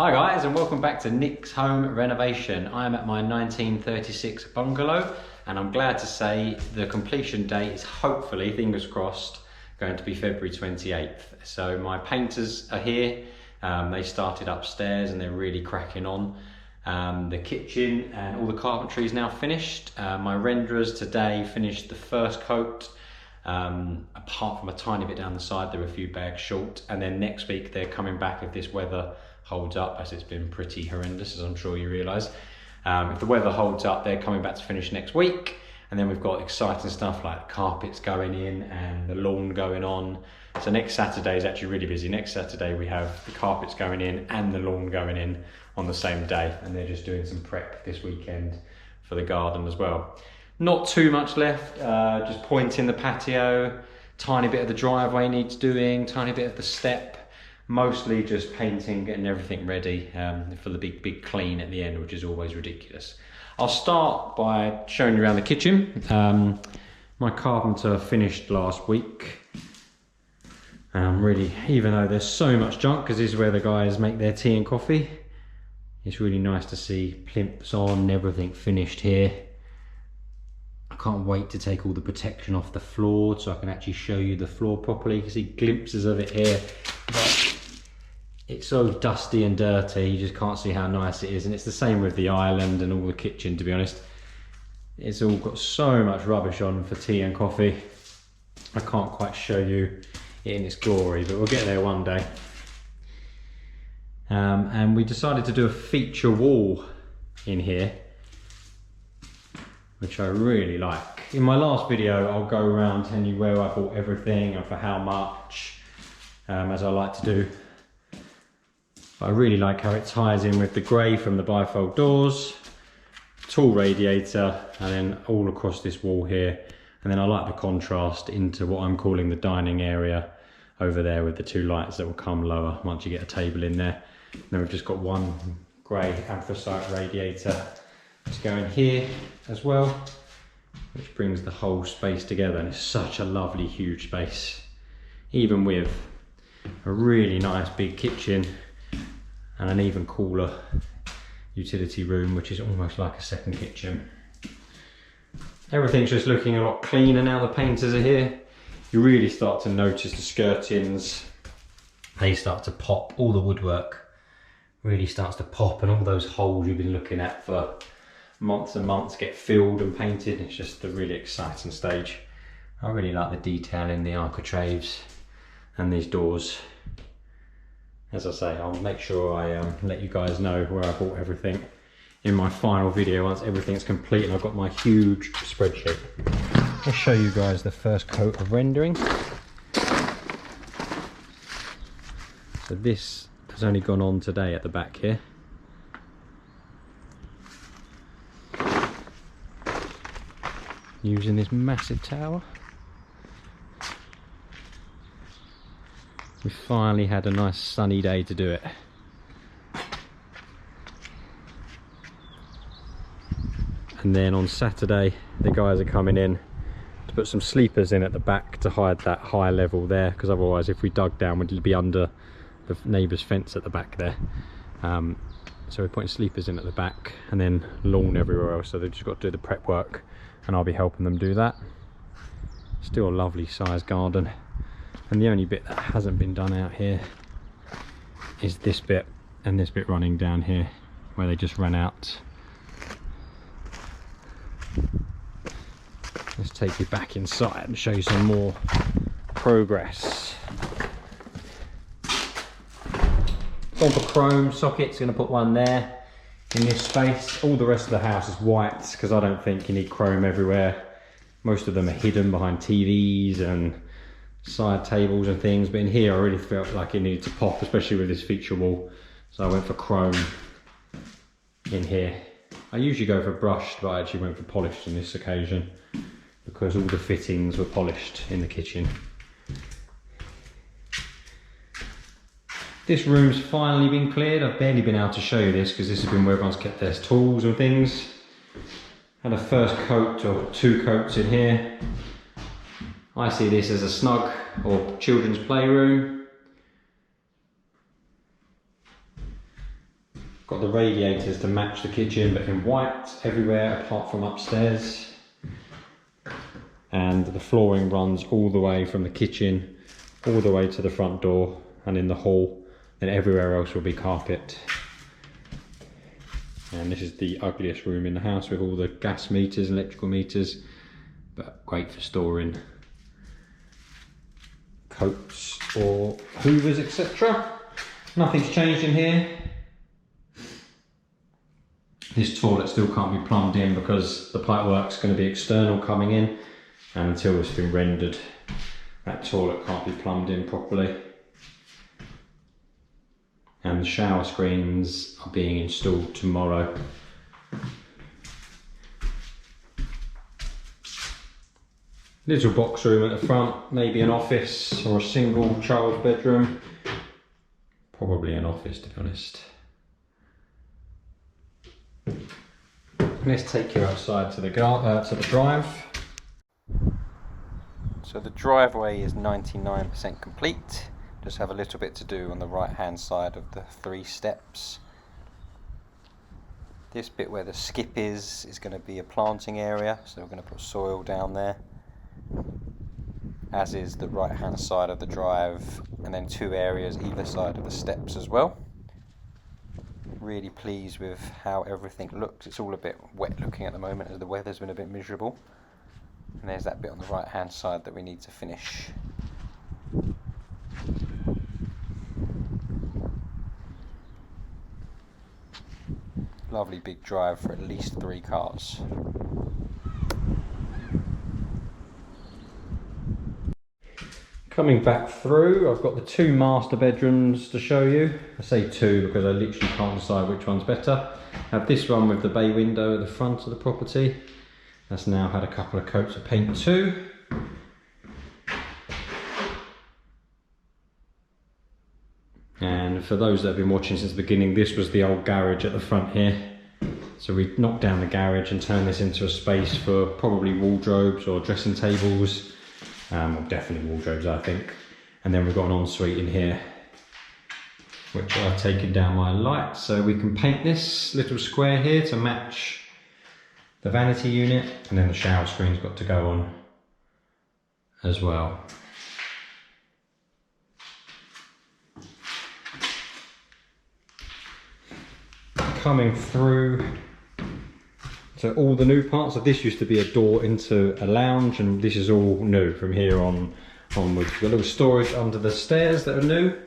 Hi guys, and welcome back to Nick's Home Renovation. I am at my 1936 bungalow and I'm glad to say the completion date is hopefully, fingers crossed, going to be February 28th. So my painters are here. They started upstairs and they're really cracking on. The kitchen and all the carpentry is now finished. My renderers today finished the first coat. Apart from a tiny bit down the side, there were a few bags short, and then next week they're coming back if this weather holds up, as it's been pretty horrendous, as I'm sure you realise. If the weather holds up, they're coming back to finish next week, and then we've got exciting stuff like carpets going in and the lawn going on. So next Saturday is actually really busy. Next Saturday we have the carpets going in and the lawn going in on the same day, and they're just doing some prep this weekend for the garden as well. Not too much left, just pointing the patio, tiny bit of the driveway needs doing, tiny bit of the step, mostly just painting, getting everything ready for the big clean at the end, which is always ridiculous. I'll start by showing you around the kitchen. My carpenter finished last week. Really, even though there's so much junk, because this is where the guys make their tea and coffee, it's really nice to see plinths on, everything finished here. I can't wait to take all the protection off the floor so I can actually show you the floor properly. You can see glimpses of it here, but it's so dusty and dirty, you just can't see how nice it is. And it's the same with the island and all the kitchen, to be honest. It's all got so much rubbish on for tea and coffee. I can't quite show you it in its glory, but we'll get there one day. And we decided to do a feature wall in here, which I really like. In my last video, I'll go around telling you where I bought everything and for how much, as I like to do. But I really like how it ties in with the grey from the bifold doors, tall radiator, and then all across this wall here. And then I like the contrast into what I'm calling the dining area over there with the two lights that will come lower once you get a table in there. And then we've just got one grey anthracite radiator to go in here as well, which brings the whole space together, and it's such a lovely huge space, even with a really nice big kitchen and an even cooler utility room, which is almost like a second kitchen. Everything's just looking a lot cleaner now the painters are here. You really start to notice the skirtings, they start to pop, all the woodwork really starts to pop, and all those holes you've been looking at for months and months get filled and painted. It's just a really exciting stage. I really like the detail in the architraves and these doors. As I say, I'll make sure I let you guys know where I bought everything in my final video once everything's complete and I've got my huge spreadsheet. I'll show you guys the first coat of rendering. So this has only gone on today at the back here. Using this massive tower. We finally had a nice sunny day to do it. And then on Saturday the guys are coming in to put some sleepers in at the back to hide that high level there, because otherwise if we dug down we'd be under the neighbour's fence at the back there. So we're putting sleepers in at the back and then lawn everywhere else, so they've just got to do the prep work and I'll be helping them do that. Still a lovely sized garden, and the only bit that hasn't been done out here is this bit and this bit running down here where they just ran out. Let's take you back inside and show you some more progress. Gone for chrome sockets, going to put one there in this space. All the rest of the house is white because I don't think you need chrome everywhere. Most of them are hidden behind TVs and side tables and things, but in here I really felt like it needed to pop, especially with this feature wall. So I went for chrome in here. I usually go for brushed, but I actually went for polished on this occasion because all the fittings were polished in the kitchen. This room's finally been cleared. I've barely been able to show you this because this has been where everyone's kept their tools and things. Had a first coat or two coats in here. I see this as a snug or children's playroom. Got the radiators to match the kitchen, but in white everywhere apart from upstairs. And the flooring runs all the way from the kitchen all the way to the front door and in the hall, and everywhere else will be carpet. And this is the ugliest room in the house with all the gas meters and electrical meters, but great for storing coats or hoovers, etc. Nothing's changed in here. This toilet still can't be plumbed in because the pipework's going to be external coming in, and until it's been rendered, that toilet can't be plumbed in properly. And the shower screens are being installed tomorrow. Little box room at the front, maybe an office or a single child's bedroom. Probably an office, to be honest. Let's take you outside to the drive. So the driveway is 99% complete. Just have a little bit to do on the right hand side of the 3 steps. This bit where the skip is going to be a planting area, so we're going to put soil down there. As is the right hand side of the drive, and then 2 areas either side of the steps as well. Really pleased with how everything looks. It's all a bit wet looking at the moment as the weather's been a bit miserable. And there's that bit on the right hand side that we need to finish. Lovely big drive for at least 3 cars. Coming back through, I've got the 2 master bedrooms to show you. I say 2 because I literally can't decide which one's better. I have this one with the bay window at the front of the property. That's now had a couple of coats of paint too. And for those that have been watching since the beginning, this was the old garage at the front here. So we knocked down the garage and turned this into a space for probably wardrobes or dressing tables. Well, definitely wardrobes, I think. And then we've got an ensuite in here, which I've taken down my lights so we can paint this little square here to match the vanity unit, and then the shower screen's got to go on as well. Coming through to all the new parts. So this used to be a door into a lounge, and this is all new from here on onwards. We've got a little storage under the stairs that are new.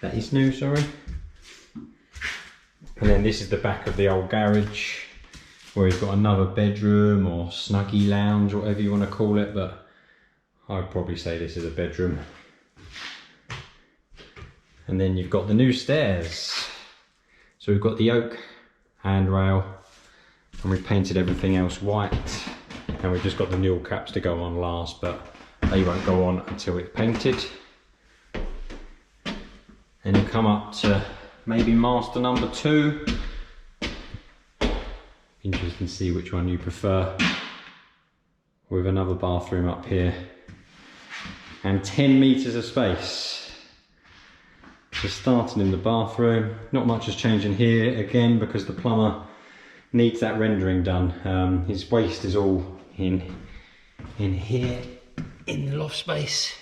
That is new, sorry. And then this is the back of the old garage, where you've got another bedroom or snuggy lounge, whatever you want to call it, but I'd probably say this is a bedroom. And then you've got the new stairs. So we've got the oak handrail, and we've painted everything else white, and we've just got the newel caps to go on last, but they won't go on until it's painted. And you come up to maybe master number 2. Interesting to see which one you prefer, with another bathroom up here and 10 meters of space. So starting in the bathroom, not much has changed in here again because the plumber needs that rendering done. His waste is all in here in the loft space,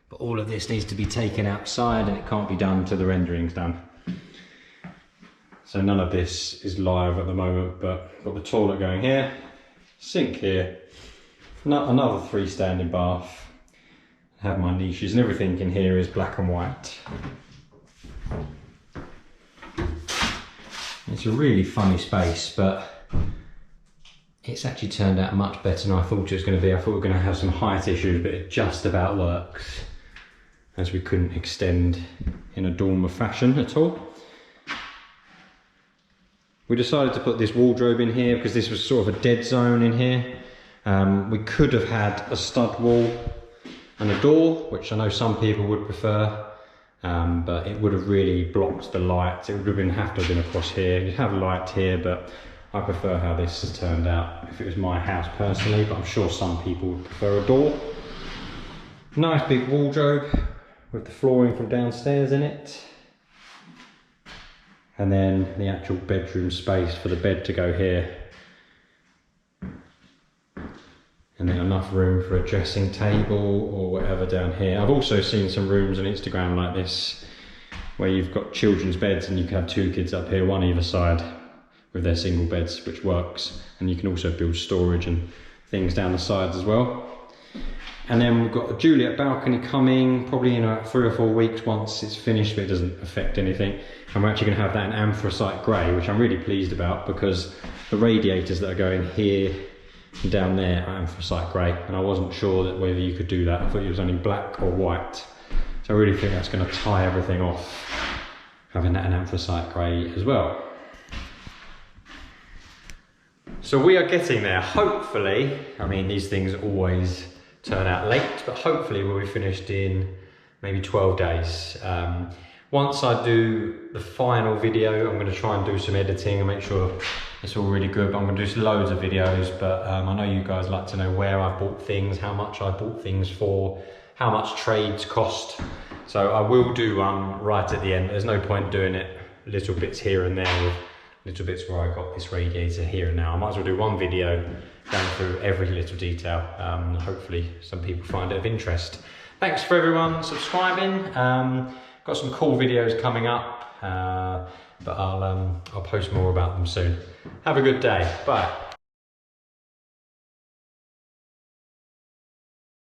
but all of this needs to be taken outside, and it can't be done till the rendering's done. So none of this is live at the moment, but got the toilet going here, sink here, another freestanding bath. Have my niches, and everything in here is black and white. It's a really funny space, but it's actually turned out much better than I thought it was going to be. I thought we were going to have some height issues, but it just about works, as we couldn't extend in a dormer fashion at all. We decided to put this wardrobe in here because this was sort of a dead zone in here. We could have had a stud wall and a door, which I know some people would prefer, but it would have really blocked the light. It would have have to have been across here. You'd have light here, but I prefer how this has turned out if it was my house personally, but I'm sure some people would prefer a door. Nice big wardrobe with the flooring from downstairs in it. And then the actual bedroom space for the bed to go here. And then enough room for a dressing table or whatever down here. I've also seen some rooms on Instagram like this, where you've got children's beds and you can have 2 kids up here, one either side, with their single beds, which works. And you can also build storage and things down the sides as well. And then we've got a Juliet balcony coming, probably in about 3 or 4 weeks once it's finished, but it doesn't affect anything. And we're actually going to have that in anthracite grey, which I'm really pleased about, because the radiators that are going here and down there are anthracite grey, and I wasn't sure that whether you could do that. I thought it was only black or white. So I really think that's going to tie everything off, having that in anthracite grey as well. So we are getting there, hopefully. I mean, these things always turn out late, but hopefully we'll be finished in maybe 12 days. Once I do the final video, I'm going to try and do some editing and make sure it's all really good. But I'm going to do loads of videos, but I know you guys like to know where I bought things, how much I bought things for, how much trades cost. So I will do one right at the end. There's no point doing it little bits here and there, with little bits where I got this radiator here and now. I might as well do one video going through every little detail. Hopefully some people find it of interest. Thanks for everyone subscribing. Got some cool videos coming up, but I'll post more about them soon. Have a good day. Bye.